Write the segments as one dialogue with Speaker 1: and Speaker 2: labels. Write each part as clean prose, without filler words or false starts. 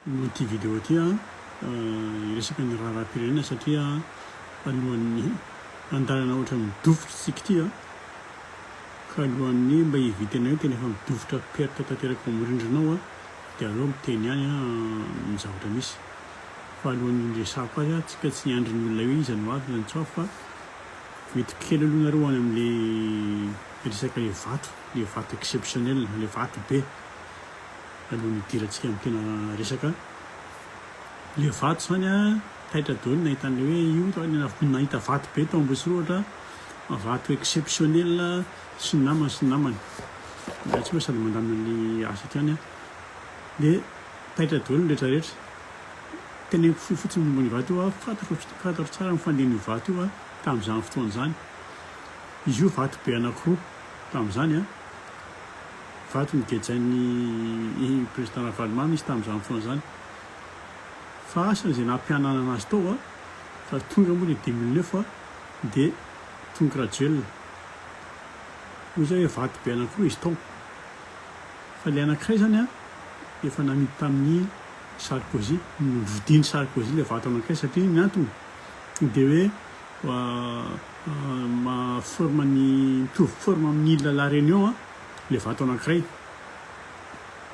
Speaker 1: Ty vidéo ty iresaka ny raharaha-pirenena satria alohan'ny andalana ohatra midofotra isika ty ka alohan'ny mba hivitana io tena efa midofotra peritra tanteraka mirindrinao dia aleo miteny ihany ny zavatra misy fa alohan'ny resako azy tsika tsy niandry ny olona io izy no avy ny tsoa fa mety kely aloha nareo any amin'le resaka le vato exceptionnel, le vato be alohan'ny hidirantsika amin'ny tena resaka le vato zany taitra daholo nahitan'le hoe io nahita vato be tao Ambositra ohatra vato exceptionnel sy ny namany tsy hoe sady mandamina ny asa tiany dia taitra daholo ny rehetrarehetra teneniko fotsiny momba ny vato io fantatro tsara mifandeha ny vato io tamin'izany fotoana izany izy io vato be anankiroa tamin'izany vato nigejain'ny président Ravalomanana izy tamin'izany fotoana izany fa asan'izay nampianana anazy tao fa tonga moa le 2009 dia tonga graduel hoy zay hoe vato be anankiroa izy tao fa le anankiray zany efa namidy tamin'ny Sarkozy novidiany Sarkozy le vato anankiray satria ny antony dia hoe mitovy forme amin'ny île la Réunion le vato anankiray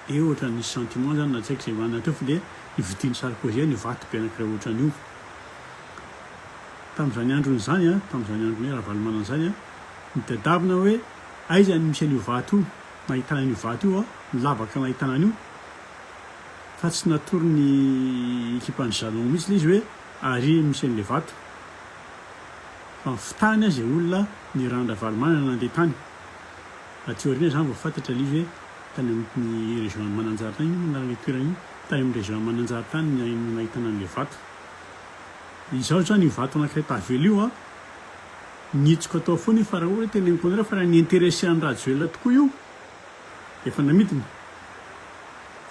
Speaker 1: dia ohatra nisy sentiment zany na tsy haiko izay manana teo fa dia nividiany Sarkozy ny vato be anankiray ohatran'io tamin'izany androny zany tamin'izany androny hoe Ravalomanana zany nitadiavina hoe aiza ny misy an'io vato io nahitana an'io vato io ny lavaka nahitana an'io fa tsy natory ny ekipan'ny jalon mihitsy le izy hoe ary misy an'le vato fa mifitahany azy olona ny ran'ny Ravalomanana nandeha tany aty aoriana zany vao fantatra le izy hoe tany amin'ny région Mananjary tany narany toerana io tany amin'ny région Mananjary tany nahitana an'le vato izao zany io vato anankiray tavela io nihitsiko atao foana fa raha ohatra tena konera fa raha niintéressé an'ny rajoelona tokoa io efa namidina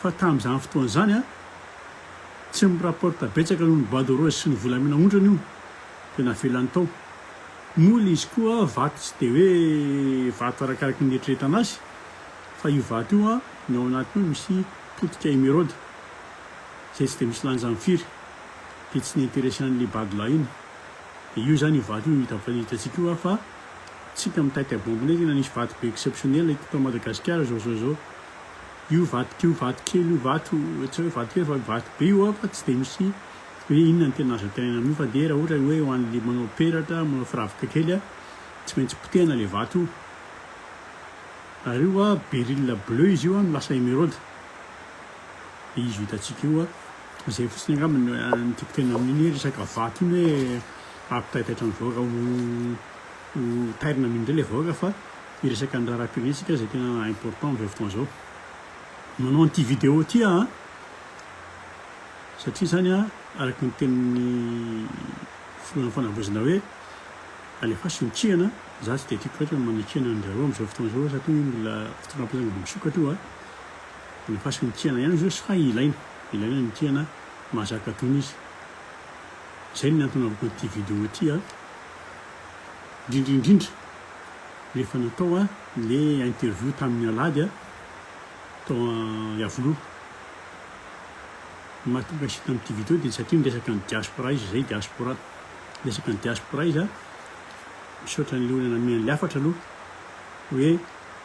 Speaker 1: fa tamin'izany fotoana zany tsy mirapporta betsaka noho ny bois de rose sy ny volamena ondrana io dia navelany tao mola izy koa vato tsy dia hoe vato arakaraky ny eritreretana azy fa io vato io ny ao anatiny misy potika émeraude zay tsy dia misy lanjany firy dia tsy niintéressé an'le badla iny dia io zany io vato io hitatsika io fa tsika amin'ny taity abombona tena nisy vato be exceptionnel eto Madagasikara zao io vato kely io vato tsy hoe vato kely fa vato be io fa tsy dia misy hoe inona ny tena azo tenena amin'io fa dia raha ohatra hoe ho an'le manao peratra manao firavaka kely tsy maintsy potehana le vato io ary io beryl bleu izy io lasa émeraude izy hitatsika io izay fotsiny angambany nytiako tena amin'iny resaka vato iny hoe ampitaitaitra ny vahoaka ho tairina amindray le vahoaka fa iresaka ny raharaha-pirenena isika izay tena important amin'izao fotoana izao manao an'ity vidéo ty satria zany araky ny tenin'ny fanavozana hoe alefa sonikihana za tsy dia tiako loatra manikihana anjareo amin'izao fotoana izao satria mbola fotoana ampiasana misokatra io alefa sonikihana ihany izy io fa ilaina nikihana mahazaka tony izy izay ny antonavako ity vidéo ty indrindrindrindra rehefa natao le interview tamin'ny alady tao Iavoloha mahatonga sita amin'ity vidéo dia satria niresaka ny diaspora izy zay diaspora resaka ny diaspora izy misaotra ny olona amian'le afatra aloha hoe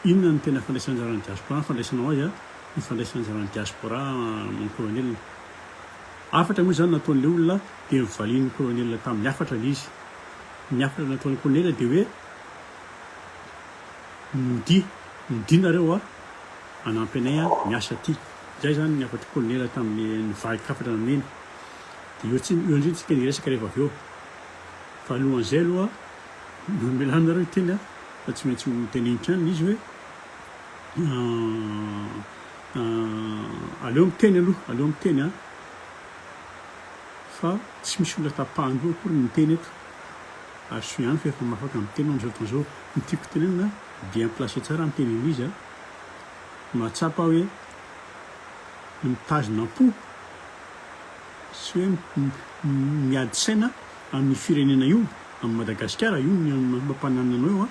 Speaker 1: inona ny tena fandraisana anjaran'ny diaspora fandraisanao azy ny fandraisana anjaran'ny diaspora amin'ny colonel afatra moa zany nataon'le olona dia mivalian'ny colonel tamin'ny afatra le izy ny afatra nataon'ny colonel dia hoe nodinareo anampy anay miasa ty zay zany ny afatra colonel tamin'ny nivahikafatra namena dia eo indrindra tsika niresaka rehefa avy eo fa alohan'izay aloha nomelanareo teny fa tsy maintsy tenenitra any izy hoe aleo miteny fa tsy misy olona tapahandoa akory miteny eto ary so ihany fa efa mahafaka miteny amin'izao fotoana izao nitiako tenenina bien placé tsara miteny izy mahatsapa hoe mitazona po sy hoe miady saina amin'ny firenena io amin'ny Madagasikara io ny mampanananao io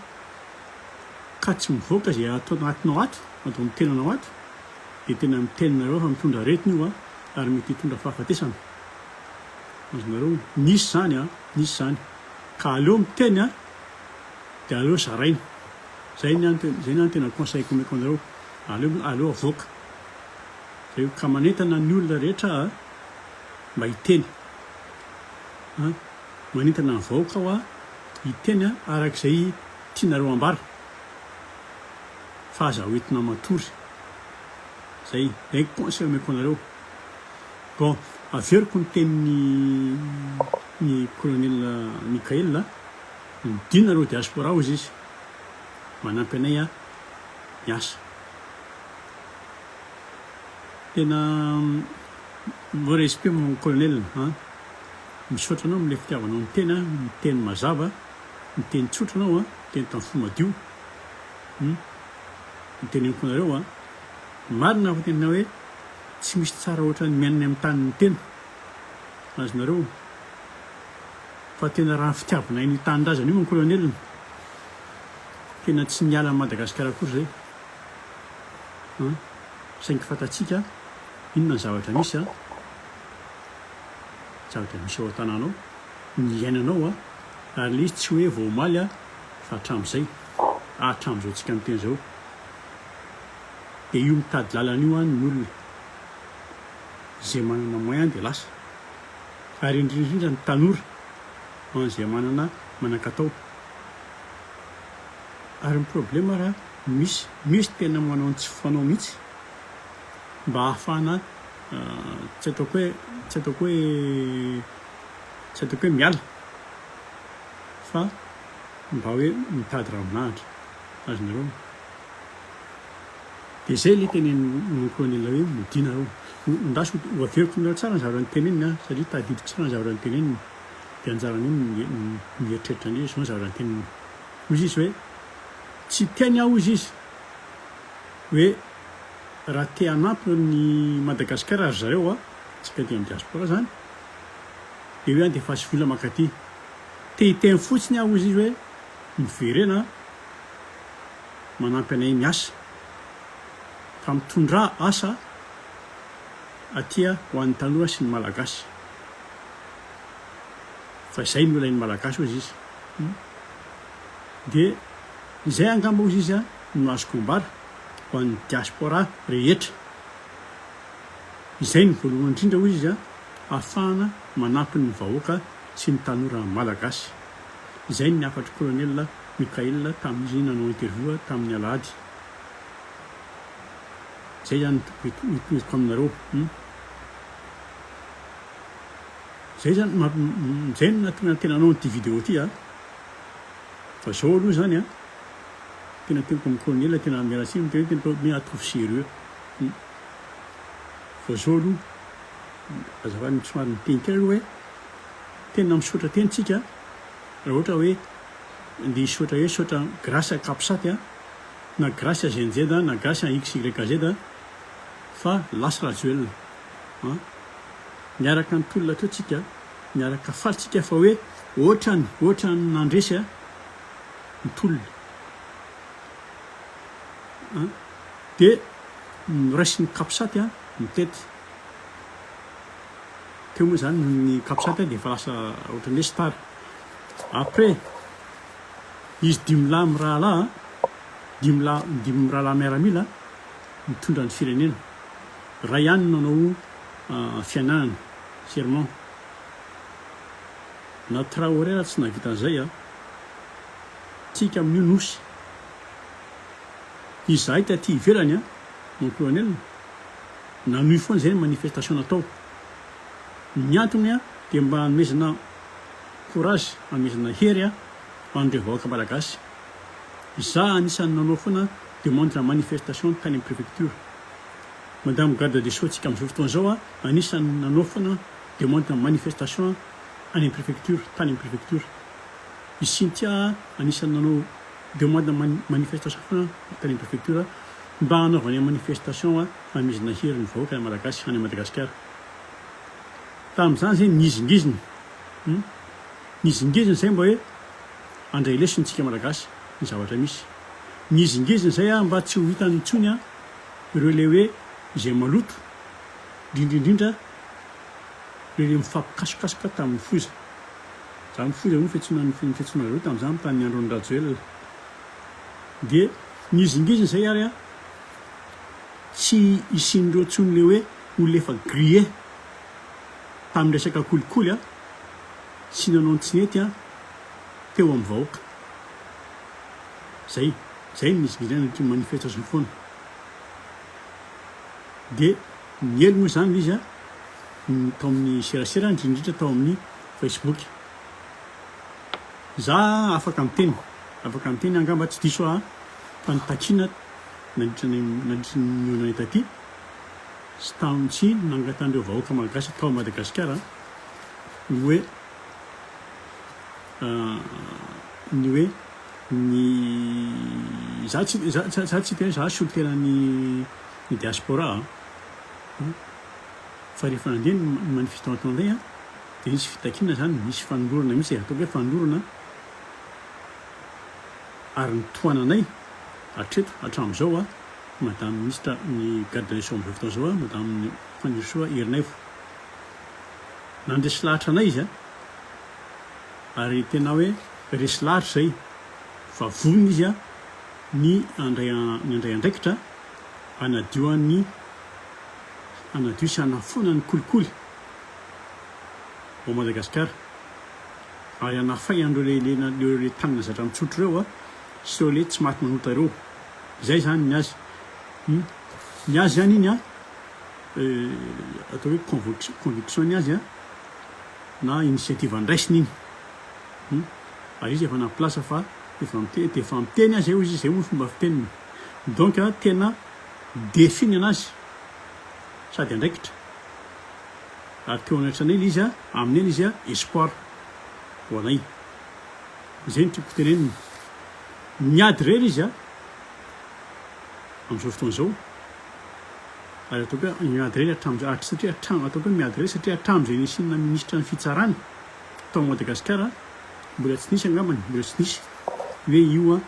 Speaker 1: ka tsy mivoaka zay atao anatinao ato atao mitenanao ato dia tena mitenanareo fa mitondra aretina io ary mety hitondra fahafatesana azonareo nisy zany a nisy zany ka aleo miteny a dia aleo zaraina zay ny tena conseil-ko omeko anareo aleo avoaka zay ka manentana ny olona rehetra mba hiteny manentana ny vahoaka ao a hiteny a arak'izay tianareo ambara fa aza hoentina matory zay conseil omeko anareo. Bon, averiko ny tenin'ny colonel Mikael midinareo diaspora ao izy manampy anay a miasa tena mo respect mon colonel misaotra anao am'le fitiavanao ny teny mazava ny teny tsotra anao teny tamin'ny fo madio nyteneniko anareo marina fa tenana hoe tsy misy tsara ohatra ny miainany amin'ny tany ny tena azonareo fa tena raha fitiavanay ny tanindrazana io mon colonel tena tsy miala Madagasikara akory zay saingy fatatsika inona ny zavatra misy zavatra misy ao an-tanànao ny iainanao ary le izy tsy hoe vao omaly fa hatramin'izay hatramin'izao tsika miteny zao dia io mitady lalana io ny olona zay manana moyen dia lasa ary indrindrindra ny tanora zay manan-katao ary ny problema raha misy tena manao tsy fanao mihitsy mba ahafahana tsy ataoko hoe miala fa mba hoe mitady ravinahitra azonareo dia zay le tenen'ny colonel hoe midinareo ndaso hoaveriko nareo tsara ny zavatra ny teneniny satria tadidiko tsara ny zavatra ny teneniny dia anjarany iny mieritreritra andre zao ny zavatra ny teneniny ozy izy hoe tsy tiany aho izy hoe raha te hanampy ny Madagasikara ary zareo tsika ty amin'ny diaspora zany dia hoe dia fasy vola makaty te hiteny fotsiny aho izy hoe miverena manampy anay miasa fa mitondra asa atya ho an'ny tanora sy ny malagasy fa izay ny olain'ny malagasy ozy izy dia izay angamba ozy izy no azoko ambara ho an'ny diaspora rehetra izay ny voalohany indrindra ozy izy ahafahana manampy ny vahoaka sy ny tanora malagasy izay ny afatry colonel Mikael tamin'izy nanao interview tamin'ny alahady zay zany mitoziko aminareo zay zany zay no natonga tena anao n'ity vidéo ty fa zao aloha zany tena teniko amin'ny colonel tena miaratsiny tena atrovy sérieux fa zao aloha azafady somary miteny kely aloha hoe tena misaotra tenitsika raha ohatra hoe andeha hisaotra hoe saotra grâce Kapsaty na grâce GNZ na grâce XYZ fa lasa Rajoelina miaraka ny tolona teo tsika miaraka falitsika fa hoe ohatrany nandresy ny tolona dia raisy ny Kapsaty mitety teo moa zany ny Kapsaty dia efa lasa ohatrany hoe star après izy dimy lahy amin'ny rahalahy dimy rahalahy miaramila mitondra ny firenena raha ihany nanao fianarana serment na Traoré raha tsy navita an'izay tsika amin'io nosy izahay taty ivelany mon colonel nanohy foana zay ny manifestation natao ny antony dia mba hanomezana courage hanomezana hery an'ireo vahoaka malagasy za anisan'ny nanao foana demande la manifestation tany amin'ny préfecture madame garde des sceaux tsika amin'izao fotoana zao anisan'ny nanao foana demande la manifestation any amin'ny préfecture tany amin'ny préfecture izy Cynthia anisan'ny nanao demande la manifestation foana tany amin'ny préfecture mba hanaovany manifestation hanomezana hery ny vahoaka malagasy any Madagasikara tamin'izany zay nizingiziny zay mba hoe andray lesony tsika malagasy ny zavatra misy nizingiziny zay mba tsy ho hitany intsony ireo le hoe zay maloto indrindrindrindra reo mifampikasokasoka tamin'ny foza za mifoza moa fiantsonareo tamin'izany tany androny rajoela dia nizingiziny zay ary a tsy isin'ireo tsony le hoe olona efa grillé tamin'ny resaka kolikoly a sy nanao ny tsinety a teo amin'ny vahoaka zay nizingizana manifestation foana dia miely moa zany izy a tao amin'ny serasera indrindrindra tao amin'ny Facebook za afaka miteny angamba tsy diso a fa nitakina nandritry ny onany taty sy tamintsy nangatandreo vahoaka malagasy tao Madagasikara ny hoe za tsy tena za solo tena ny diaspora fa rehefa nandeha ny manifestation zay a dia nisy fitakina zany misy fanolorana misy ataoko hoe fanolorana ary nitoananay hatreto hatramin'izao a madame ministre ny garde des Sceaux amin'izao fotoana zao a madame Fanrosoa Herinaivo nandresy lahatra anay izy a ary tena hoe resy lahatra zay fa vonona izy a ny andray andraikitra anadio sy anafona ny kolikoly ao Madagasikara ary anafay andreo le tanana zatra mitsotro reo a sy reo le tsy maty manota reo zay zany ny azy zany iny a atao hoe conviction ny azy a na initiative andraisiny iny ary izy efa naplasa fa efa miteny azy eo izy zay moa fomba fiteniny donc tena définy anazy sady andraikitra ary teo anatranay le izy a amin'eny izy a espoir ho anay zay ny tiako teneniny miady rery izy a amin'izao fotoana zao ary ataoko hoe miady rery satria ataoko hoe miady rery satria hatramin'izay nisinina ministra ny fitsarany tao Madagasikara mbola tsy nisy angambany mbola tsy nisy hoe io a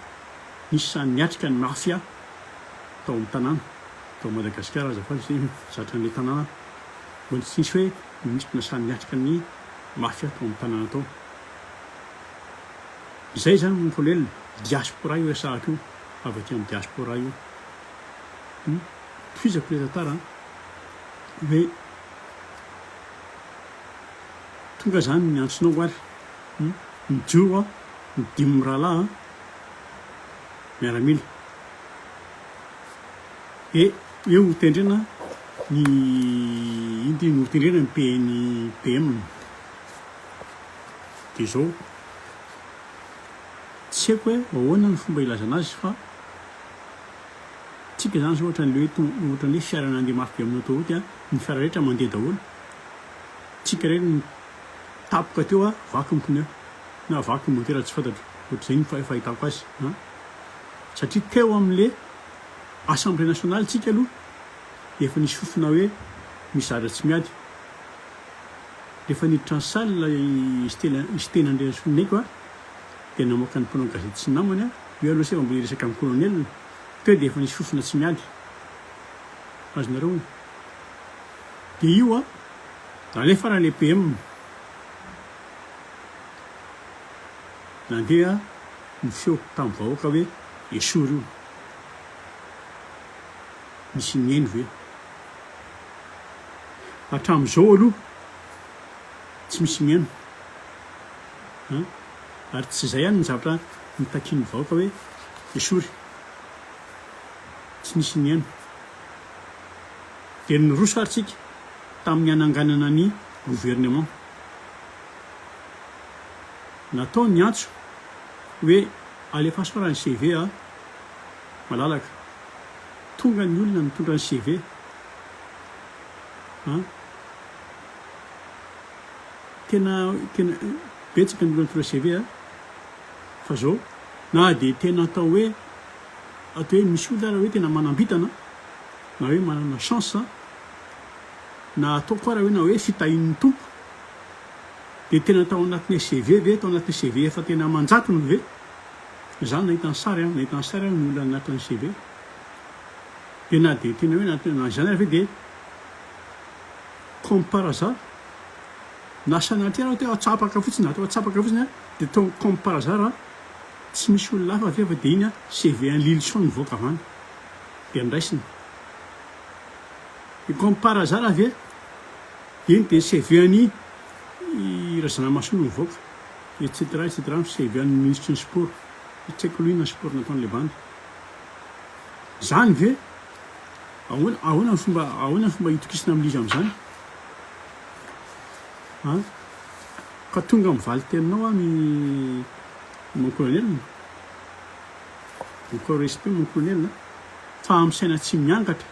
Speaker 1: nisy sany niatrika ny mafia tao amin'ny tanàna tao Madagasikara azafady zay zatra an'le tanàna mbola tsy nisy hoe ministre nasany niatrika ny mafia tao amin'ny tanàna tao zay zany mifalelona diaspora io sahako io avy aty amin'ny diaspora io toizako le tantara hoe tonga zany ny antsonao ary mijoro a midimy rahalahy miaramila eo hotendrena ny indriny hotendrena ny PM dia zao tsy haiko hoe ahoana ny fomba ilazana azy fa tsika zany zao ohatran'le fiarana andeha mafy be amin'ny autoroute a ny fiara rehetra mandeha daholo tsika rery ny tapoka teo a vaky ny pneu na vaky ny motera tsy fantatro ohatr'izay ny fahitako azy satria teo amin'le assemblée nationale tsika aloha efa nisy fofona hoe misy zatra tsy miady rehefa niditra ny salle izy tena andreasoninaiko a dia namoaka ny mpanao gazety sy ny namany a hoe aloha seva mbola resaka amin'ny colonel teo dia efa nisy fofona tsy miady azonareo dia io a alefa raha le PM nandeha mifeo tamin'ny vahoaka hoe esory io misy mihaino ve hatramin'izao aloha tsy misy mihaino ary tsy zay ihany ny zavatra mitakin'ny vahoaka hoe esory tsy nisy mihaino dia nyroso ary tsika tamin'ny ananganana ny gouvernement natao ny antso hoe alefa soarany CV a malalaka tonga ny olona mitondra ny CV tena betsaka ny olona mitondra CV a fa zao na dia tena atao hoe misy olona raha hoe tena manambitana na hoe manana chance na atao koa raha hoe na hoe fitahin'ny tompo dia tena atao anatin'ny CV ve atao anatin'ny CV efa tena manjatony ve zany nahitany sary ny olona anatin'ny CV dia na dia tena hoe na zany ary ve dia Comme-par-hasard nasanatera teo atsapaka fotsiny atao atsapaka fotsiny a dia tao comme-par-hasard a tsy misy olona hafa avy fa dia iny a CV1 Lilleson nivoaka avany dia andraisiny comme-par-hasard avy e iny dia CV1 Razanamasono nivoaka etc etc CV1 ministre ny sport tsy haiko aloha inona sport nataon'ilay banda zany ve ahoana ny fomba hitokisina amin'izy amin'izany ka tonga mivaly teninao a mon colonel encore respect mon colonel fa amin'ny saina tsy miankatra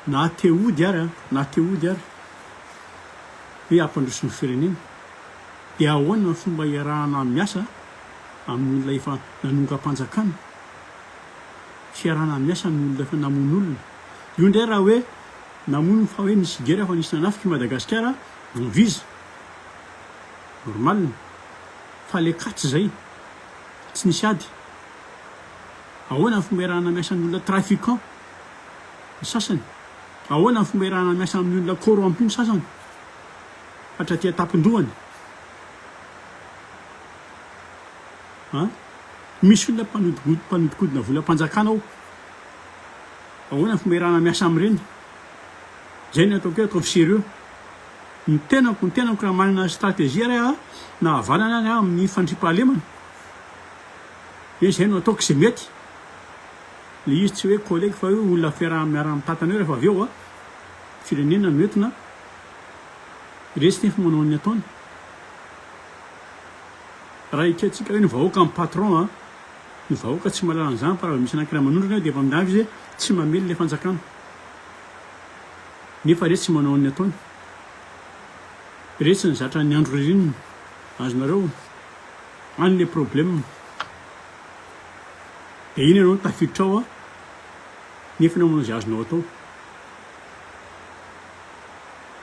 Speaker 1: na te ody ary hoe ampandrosony firenena dia ahoana ny fomba iarahana miasa amin'ny olona efa nanonga-panjakana fiarahana miasa amin'ny olona efa namono olona io ndray raha hoe namono fa hoe nisy guerre fa nisy nanafika i Madagasikara miviza normal fa le katsy zay tsy nisy ady ahoana ny fomba iarahana miasa amin'ny olona trafiquant ny sasany ahoana ny fomba iarahana miasa amin'ny olona corrompu ny sasany hatraty tapin-dohany misy olona mpanodikodina volam-panjakana ao ahoana ny fomba iarahana miasa amin'ireny zay ny ataoko hoe ataovy sérieux ny tenako raha manana stratégie raha na havalana any amin'ny fandriam-pahalemana zay no ataoko izay mety le izy tsy hoe collègue fa hoe olona miara mitatana eo rehefa avy eo firenena no entina resy nefa manao ny ataony raha ikatsika hoe ny vahoaka amin'ny patron ny vahoaka tsy mahalala an'izany fa raha misy anankira manondrana dia efa mindavy izy tsy mamely le fanjakana nefa resy tsy manao ny ataony resy ny zatra ny andro ririnina azonareo any le problème dia iny ianao tafiditra ao nefa namanao izay azonao atao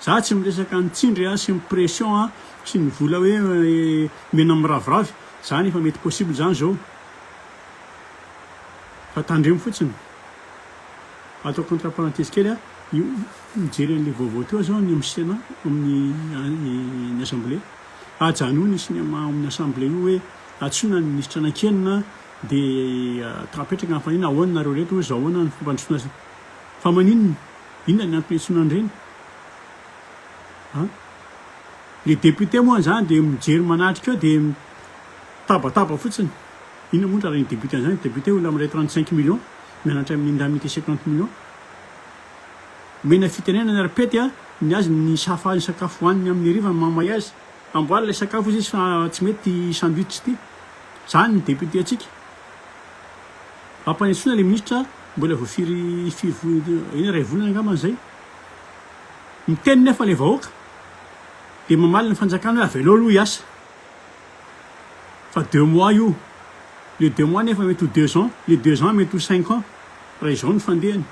Speaker 1: za tsy miresaka nitsindry sy mipression sy ny vola hoe mena miraviravy zany efa mety possible zany zao fa tandremo fotsiny atao contre parenthèse kely mijery an'le vaovao teo zao ny misena amin'ny assemblée ajanony sy amin'ny assemblée io hoe atsona ny ministra anankenina dia tapetraka nyfanina ahoana nareo reto zao ahoana ny fompandrosoana fa maninona inona ny antony antsona an'ireny le député moa zany dia mijery manatrika eo dia tabataba fotsiny inona moa raha ny député zany député olona amin'ilay 35 millions mianatra amin'ny indemnité 50 millions mena fitenena ny arapety ny azy ny safa ny sakafo hoaniny amin'ny riva mamay azy amboary ilay sakafo izy fa tsy mety sandwich ty zany ny député atsika ampanetsona le ministra mbola voafiry ina ray volana angaman'izay miteny nefa le vahoaka dia mamaly ny fanjakana hoe avelo aloha hiasa fa 2 mois io le 2 mois nefa mety ho 2 ans le 2 ans mety ho 5 ans raha izao ny fandehany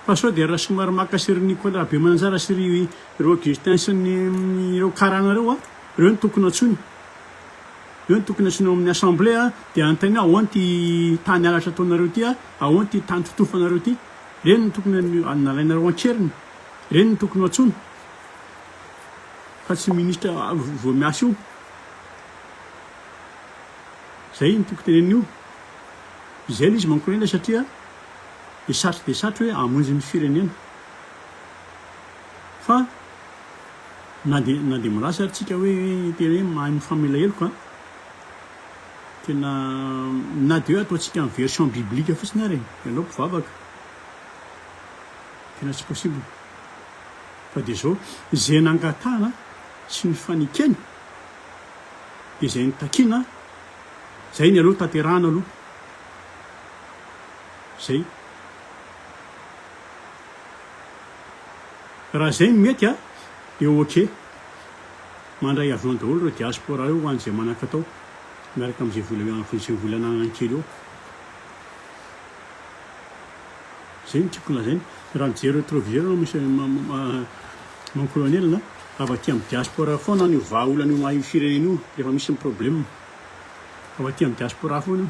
Speaker 1: fa sao dia raha somary makasiry Nicolas be mananjara sy ireo Augustin sy ireo karanareo ireo ny tokony antsony eo ny tokony antsony amin'ny assemblée dia antaina ahoany ty tany alatra ataonareo ty ahoany ty tany totofanareo ty reny ny tokony nalainareo ankeriny reny ny tokony antsony fa tsy ministra voamiasa io zay ny tokony tenen'io izay l izy mankonela satria dia satry hoe amonjy ny firenena fa na dia milasa arytsika hoe tena hoe mahay mifamela heloko tena na dia hoe ataontsika amin'ny version biblique fotsiny ary ianao mpivavaka tena tsy possible fa dia zao zay nangatahana sy ny fanikeny dia zay ny takina zay ny aloha tanterahana aloha zay raha zay mety dia ok mandray avona daholo reo diaspora io hoan'izay manaka atao miaraka amin'izay volananankely eo zay ny tiako lazainy raha mijery rétroviseur misy mon colonel avy aty amin'ny diaspora foana ny vahaolana io mahay firenena io rehefa misy ny problème avy aty amin'ny diaspora foana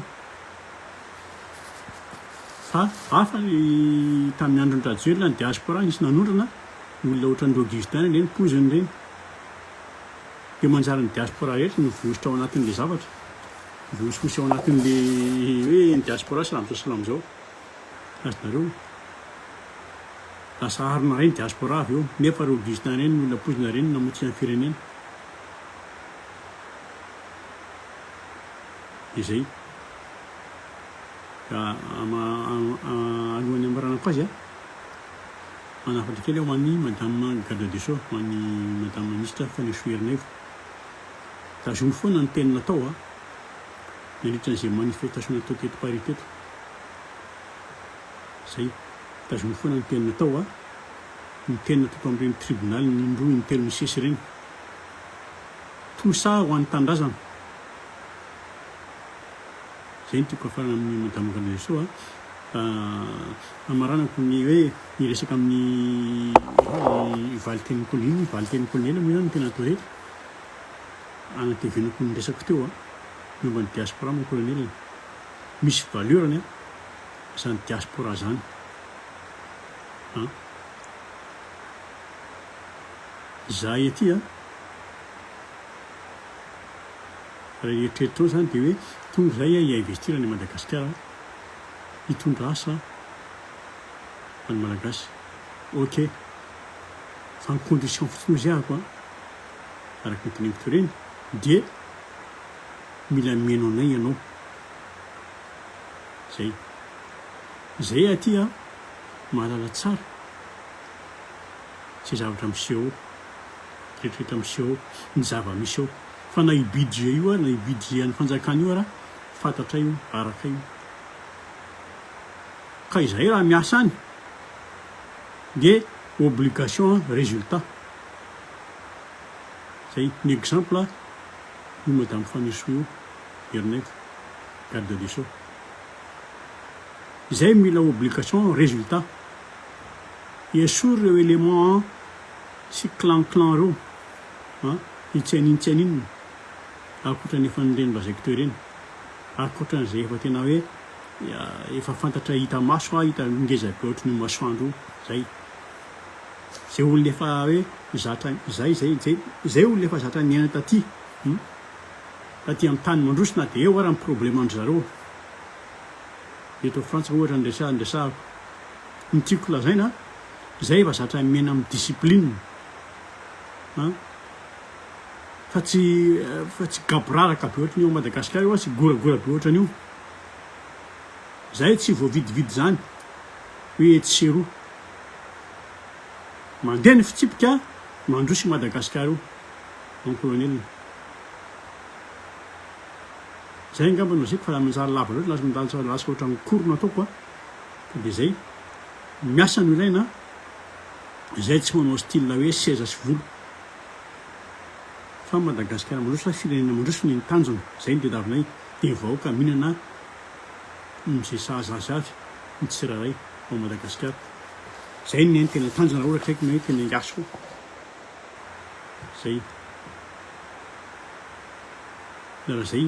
Speaker 1: fa hafa ny tamin'ny andro ny traduela ny diaspora nisy nanondrana olona ohatra ny Augustin reny poziny reny dia manjara ny diaspora rehetra no vosotra ao anatin'ilay zavatra vososy ao anatin'le hoe ny diaspora salamizao zao azonareo lasa harina reny diaspora avy eo nefa ry Augustin reny olona pozina reny namotsy amin'ny firenena izay alohan'ny ambarana ko azy manafatra kely aho hoan'ny madame garde des sceaux hoan'ny madame ministre fanesoherinaivo tazony foana ny teny natao nandritran'izay manifestation natao teto Paris teto zay tazony foana ny teny natao ny teny natao amin'ireny tribunal ny indroa ny telo ny sesy ireny tout ça ho an'ny tandrazana zay ny tiako afara amin'ny madame garde des sceaux amaranako ny hoe miresaka amin'ny valiteny colonel moa zany ny tena atao rehetra anatevenako ny resako teo momba ny diaspora mo colonel misy valeurany zany diaspora zany zahay aty raha eritreritro zany dia hoe tonga zay hiinvestir any Madagasikara hitondra asa any malagasy ok fa ny condition fotsiny izy ahako araka ny teneniko reny dia mila mihaino anay ianao zay aty mahalala tsara sy zavatra miseho rehetrarehetra miseho ny zava-misy eo fa na budget io na budget an'ny fanjakana io raha fantatra io araka io ka izahay raha miasa any dia obligation résultat zay ny exemple io madame Fanesoa io Herinaivo garde des sceaux izay mila obligation résultat esory ireo élément sy clan reo hitsanintsyaniny akoatra ny efa nireny lazaiko teo ireny akoatra n'izay efa tena hoe efa fantatra hita maso hita ngeza be ohatry ny masoandro zay olona efa hoe zatra zay olona efa zatra niaina taty amin'ny tany mandrosina dia eo raha ny problème andry zareo eto Frantsa ohatra ndresahako ny tiako lazaina zay efa zatra miaina amin'ny discipline fa tsy gaboraraka be ohatry ny eo Madagasikara io sy goragora be ohatry an'io zay tsy voavidividy zany hoe tsy seroa mandeha ny fitsipika mandrosy Madagasikara io mon colonel zay angamba no zayko fa manjary lava loatra lasa ohatra ny korona ataoko dia zay miasa no ilaina zay tsy manao style hoe seza sy volo fa Madagasikara mandroso fa firenena mandroso ny tanjona zay ny tediavinay dia vahoaka mihinana izay sahaza azy avy ny tsiraray ao Madagasikara zay ny tena tanjona ohatra haiky hoe tena ingaso zay raha zay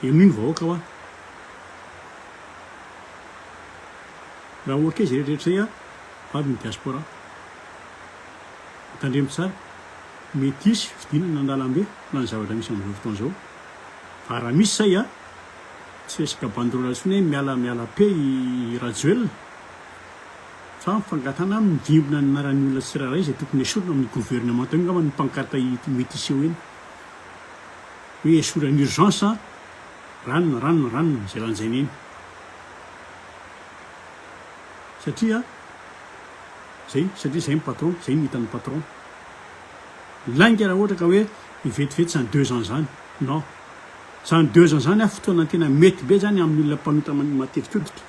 Speaker 1: amin'iny vahoaka raha ohatra izy rehetrarehetra zay avy ny diaspora tandremo tsara mety isy fidinana andalambe na ny zavatra misy amin'izao fotoana zao fa raha misy zay tsy resaka banderola tsony miala pe Rajoelina fa mifangatana mivimbina ny anaran'ny olona tsiraray zay tokony esorina amin'ny gouvernement io ngamba ny pancarte mety iseho eny hoe esorany urgence ranona zay lanjainy eny satria zay ny patron zay ny hitan'ny patron lainga raha ohatra ka hoe ivetivety zany 2 ans zany non zany 2 ans zany fotoana tena mety be zany amin'ny olona mpanota matetika hoditra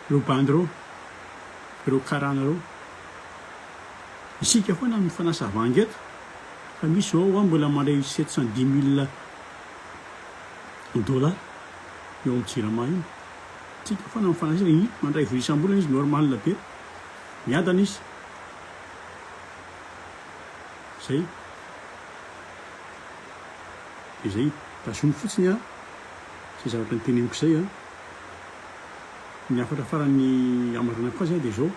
Speaker 1: ireo bandy reo ireo karana reo isika foana amin'ny fanasa vangeto fa misy zao mbola mandray 710 000 $, eo amin'ny jirama iny tsika foana amin'ny fanasa mandray voisam-bolana izy normal be miadana izy zay dia zay tasony fotsiny zay zavatra ny teneniko zay ny afatra farany amarana koa zay dia zao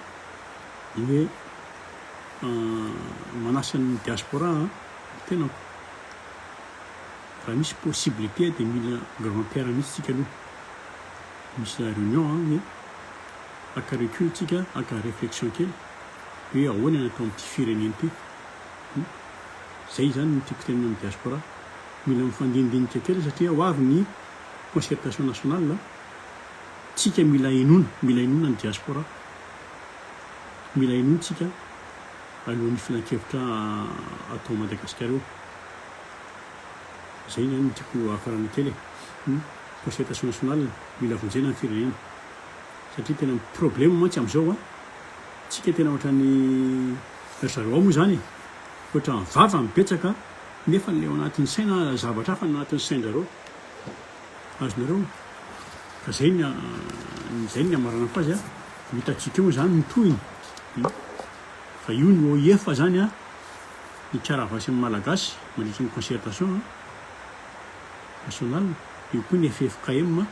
Speaker 1: hoe manasany diaspora tenako raha misy possibilité dia mila grand-père mihitsy tsika aloha misy la réunion hoe aka recul tsika aka réflexion kely hoe ahoana natao amin'ity fireneny ity zay zany no tiako tenina amin'ny diaspora mila mifandinidinika kely satria ho avy ny concertation nationale tsika mila inona ny diaspora mila inona tsika alohan'ny filan-kevitra atao Madagasikara eo zay zany tiako afarana kely concertation nationale mila vonjena ny firenena satria tena problème mantsy amin'izao tsika tena ohatran'ny zareo moa zany ohatra vava mibetsaka nefa le ao anatin'ny saina zavatra hafa no anatin'ny sain-jareo azonareo ka zay ny amarana koa azy hitantsika eo zany mitohiny fa io ny OIF zany ny karavasy amin'ny malagasy mandritra ny concertation nationale io koa ny FFKM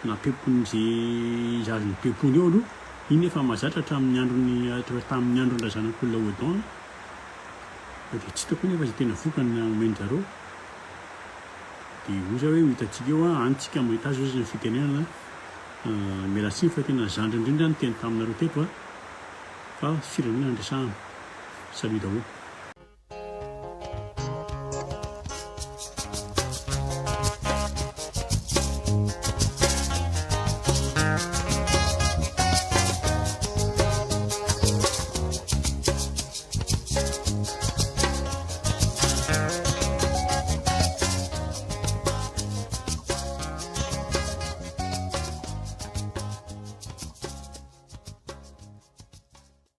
Speaker 1: na pepony zay zazy ny pepony eo aloha iny efa mazatra tamin'ny andron'ny razanak'olona Odon dia tsy hitako nefa zay tena vokany omen'jareo dia oza hoe hitantsika eo antsika mahita azy ozy ny fitenenana mialatsiny fa tena zandry indrindra ny teny taminareo teto fa firenena andresahana salut daholo